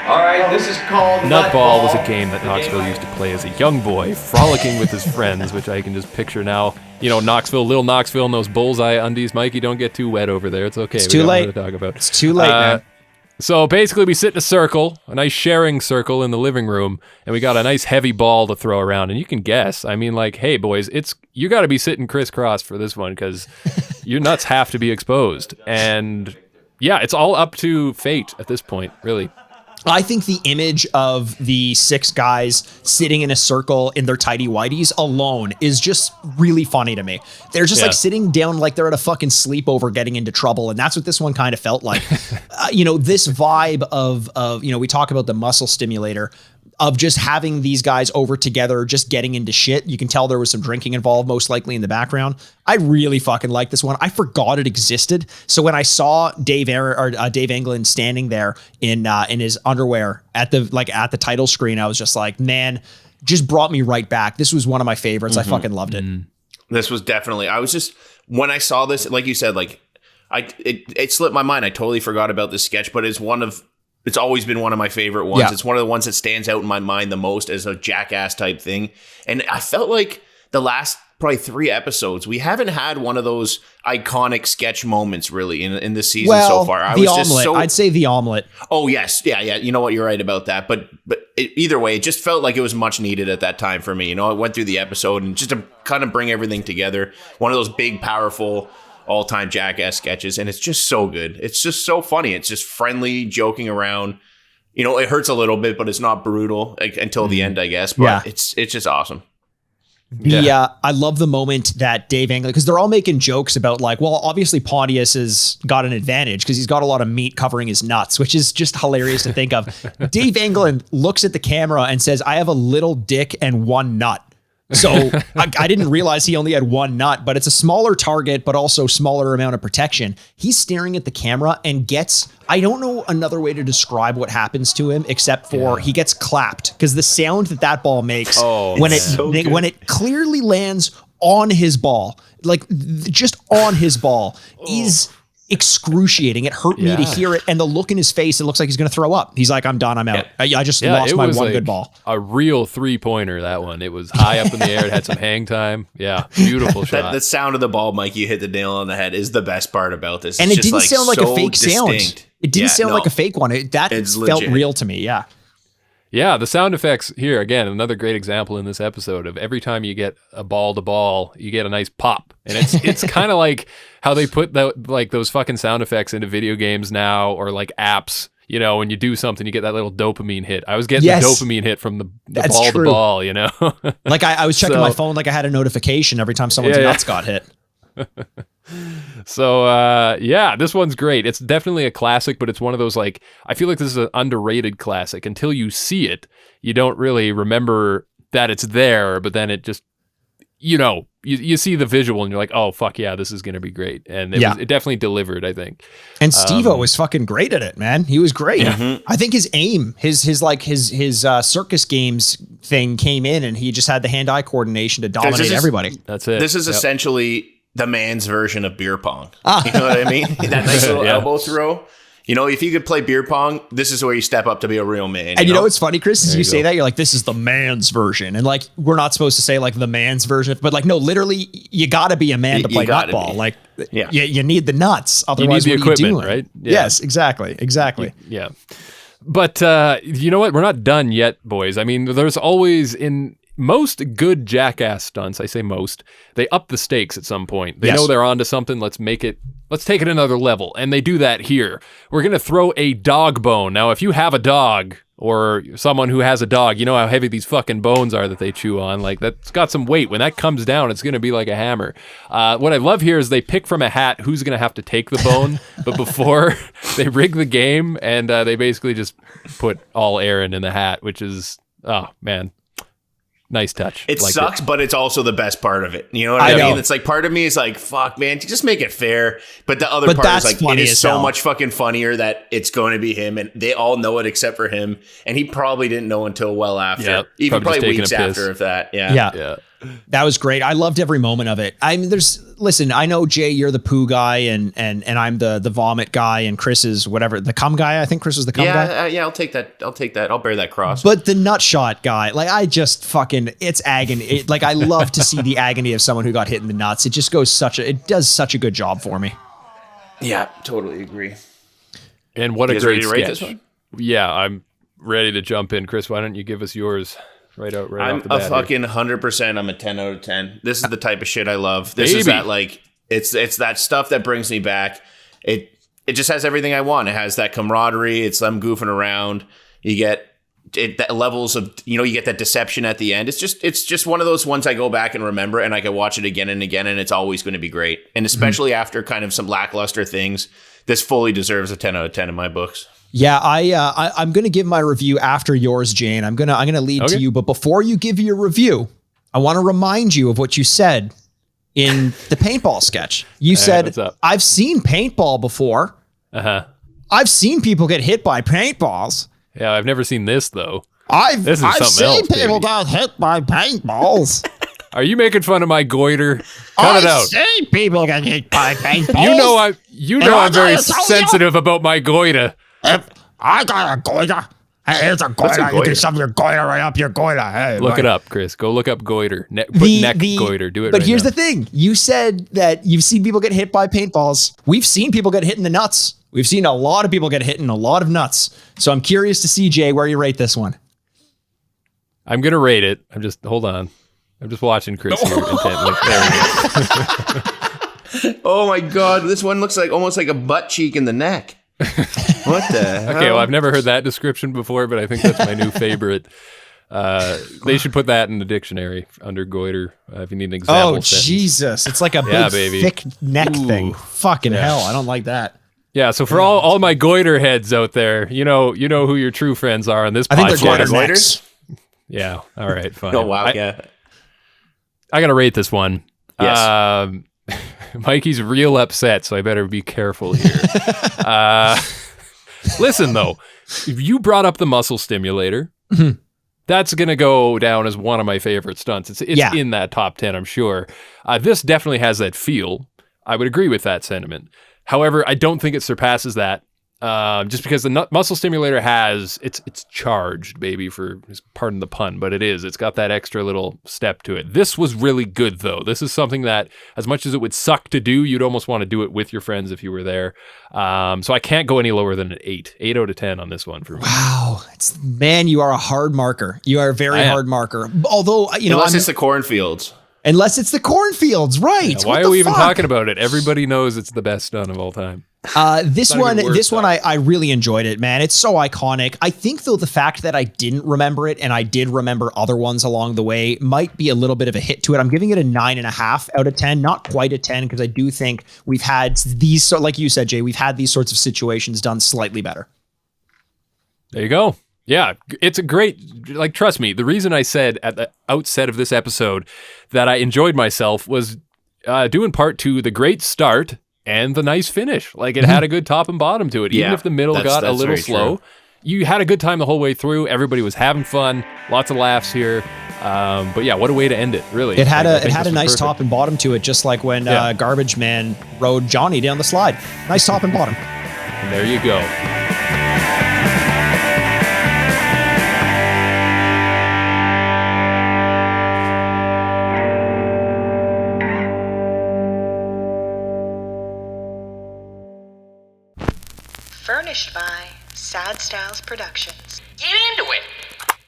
All right, this is called NUTBALL was a game that Knoxville used to play as a young boy, frolicking with his friends, which I can just picture now. You know, little Knoxville in those bullseye undies. Mikey, don't get too wet over there. It's okay. It's too late. To talk about. It's too late, man. So basically, we sit in a circle, a nice sharing circle in the living room, and we got a nice heavy ball to throw around. And you can guess. I mean, like, hey, boys, you got to be sitting crisscross for this one because your nuts have to be exposed. And yeah, it's all up to fate at this point, really. I think the image of the 6 guys sitting in a circle in their tidy whities alone is just really funny to me. They're just like sitting down like they're at a fucking sleepover getting into trouble. And that's what this one kind of felt like. This vibe of we talk about the muscle stimulator of just having these guys over together, just getting into shit. You can tell there was some drinking involved, most likely in the background. I really fucking like this one. I forgot it existed. So when I saw Dave England standing there in his underwear at the title screen, I was just like, man, just brought me right back. This was one of my favorites. I fucking loved it. This was definitely, when I saw this, like you said, like it slipped my mind. I totally forgot about this sketch, but it's always been one of my favorite ones. Yeah. It's one of the ones that stands out in my mind the most as a Jackass type thing. And I felt like the last probably 3 episodes, we haven't had one of those iconic sketch moments really in this season so far. I'd say the omelet. Oh, yes. Yeah. You know what? You're right about that. But either way, it just felt like it was much needed at that time for me. You know, I went through the episode and just to kind of bring everything together. One of those big, powerful all-time Jackass sketches, and it's just so good. It's just so funny. It's just friendly, joking around. You know, it hurts a little bit, but it's not brutal until the end, I guess. But it's just awesome. I love the moment that Dave England, because they're all making jokes about like, well, obviously Pontius has got an advantage because he's got a lot of meat covering his nuts, which is just hilarious to think of. Dave England looks at the camera and says, I have a little dick and 1 nut. So I didn't realize he only had 1 nut, but it's a smaller target, but also smaller amount of protection. He's staring at the camera and I don't know another way to describe what happens to him except for he gets clapped, because the sound that ball makes when it clearly lands on his ball, like just on his ball is excruciating. It hurt me to hear it, and the look in his face, it looks like he's going to throw up. He's like, I'm done, I'm out. I just lost my one good ball. A real 3-pointer, that one. It was high up in the air. It had some hang time. Yeah, beautiful shot. The sound of the ball, Mike, you hit the nail on the head, is the best part about this. And it didn't sound like a fake sound. It didn't sound like a fake one. That felt legit. real to me. Yeah. Yeah, the sound effects here, again, another great example in this episode of every time you get a ball to ball, you get a nice pop. And it's kind of like how they put those fucking sound effects into video games now, or like apps. You know, when you do something, you get that little dopamine hit. I was getting the dopamine hit from the ball to ball, you know? Like I was checking my phone like I had a notification every time someone's nuts got hit. So, this one's great. It's definitely a classic, but it's one of those, like, I feel like this is an underrated classic. Until you see it, you don't really remember that it's there, but then it just, you see the visual and you're like, oh, fuck yeah, this is going to be great. And it definitely delivered, I think. And SteveO was fucking great at it, man. He was great. Mm-hmm. I think his aim, his circus games thing came in, and he just had the hand-eye coordination to dominate everybody. That's it. This is essentially the man's version of beer pong. You know what I mean? That nice little elbow throw. You know, if you could play beer pong, this is where you step up to be a real man. And you know what's funny, Chris, is you say that, you're like, this is the man's version. And like, we're not supposed to say like the man's version, but like, no, literally, you got to be a man to play nutball. Like, you need the nuts. Otherwise, you need the equipment, right? Yeah. Yes, exactly. Yeah. But you know what? We're not done yet, boys. I mean, there's always in most good Jackass stunts, I say most, they up the stakes at some point. They know they're onto something. Let's take it another level. And they do that here. We're going to throw a dog bone. Now, if you have a dog or someone who has a dog, you know how heavy these fucking bones are that they chew on. Like, that's got some weight. When that comes down, it's going to be like a hammer. What I love here is they pick from a hat who's going to have to take the bone. But before, they rig the game, and they basically just put all Ehren in the hat, which is, oh, man. Nice touch. It sucks, but it's also the best part of it. You know what I mean? It's like, part of me is like, fuck, man, just make it fair. But the other part is like, it is so much fucking funnier that it's going to be him, and they all know it except for him. And he probably didn't know until well after. Even probably weeks after of that. Yeah. That was great. I loved every moment of it. I mean, listen, I know, Jay, you're the poo guy and I'm the vomit guy and Chris is whatever, the cum guy. I think Chris was the cum guy. Yeah, I'll take that. I'll bear that cross. But the nut shot guy, like I just it's agony. Like I love to see the agony of someone who got hit in the nuts. It just it does such a good job for me. Yeah, totally agree. And what a great sketch. Rate this one? Yeah, I'm ready to jump in. Chris, why don't you give us yours? Right off the bat. I'm a fucking 100%. I'm a 10 out of 10. This is the type of shit I love. This is that like it's that stuff that brings me back. It just has everything I want. It has that camaraderie. It's them goofing around. You get that levels of you get that deception at the end. It's just one of those ones I go back and remember, and I can watch it again and again, and it's always going to be great. And especially after kind of some lackluster things, this fully deserves a 10 out of 10 in my books. Yeah, I'm going to give my review after yours, Jane. I'm going to lead to you, but before you give your review, I want to remind you of what you said in the paintball sketch. You said, I've seen paintball before. Uh-huh. I've seen people get hit by paintballs. Yeah, I've never seen this though. I've seen people get hit by paintballs. Are you making fun of my goiter? Cut it out. I've seen people get hit by paintballs. You know I'm very sensitive about my goiter. If I got a goiter, hey, it's a goiter. You can shove your goiter right up your goiter. Hey, look it up, Chris. Go look up goiter. Neck goiter. Do it. But here's the thing: you said that you've seen people get hit by paintballs. We've seen people get hit in the nuts. We've seen a lot of people get hit in a lot of nuts. So I'm curious to see, Jay, where you rate this one. I'm gonna rate it. Hold on. I'm just watching Chris here intently. There we go. Oh my god, this one looks like almost like a butt cheek in the neck. What the hell? Okay, well, I've never heard that description before, but I think that's my new favorite. They should put that in the dictionary under goiter if you need an example. Oh, sentence. Jesus. It's like a big, thick neck thing. Fucking hell. I don't like that. Yeah, so for all my goiter heads out there, you know who your true friends are on this podcast. I think they're goiters. Yeah, all right, fine. Oh, wow, yeah. I got to rate this one. Yes. Mikey's real upset, so I better be careful here. Listen, though, if you brought up the muscle stimulator, that's going to go down as one of my favorite stunts. It's in that top 10, I'm sure. This definitely has that feel. I would agree with that sentiment. However, I don't think it surpasses that. Just because the muscle stimulator it's charged, baby, pardon the pun, but it's got that extra little step to it. This was really good, though. This is something that, as much as it would suck to do, you'd almost want to do it with your friends if you were there. So I can't go any lower than an 8 out of 10 on this one for me. Wow. Man, you are a hard marker. You are a very hard marker. Although, unless it's the cornfields. Unless it's the cornfields, right? Yeah, why are we even talking about it? Everybody knows it's the best stunt of all time. This one, I really enjoyed it, man. It's so iconic. I think, though, the fact that I didn't remember it and I did remember other ones along the way might be a little bit of a hit to it. I'm giving it a 9.5 out of 10, not quite a 10, because I do think we've had these, so like you said, Jay, we've had these sorts of situations done slightly better. There you go. Yeah, it's a great, trust me, the reason I said at the outset of this episode that I enjoyed myself was due in part to the great start and the nice finish. It had a good top and bottom to it. Even if the middle got a little slow, you had a good time the whole way through. Everybody was having fun. Lots of laughs here. But yeah, what a way to end it, really. It had a nice top and bottom to it, just like when Garbage Man rode Johnny down the slide. Nice top and bottom. And there you go. Furnished by Sad Styles Productions. Get into it.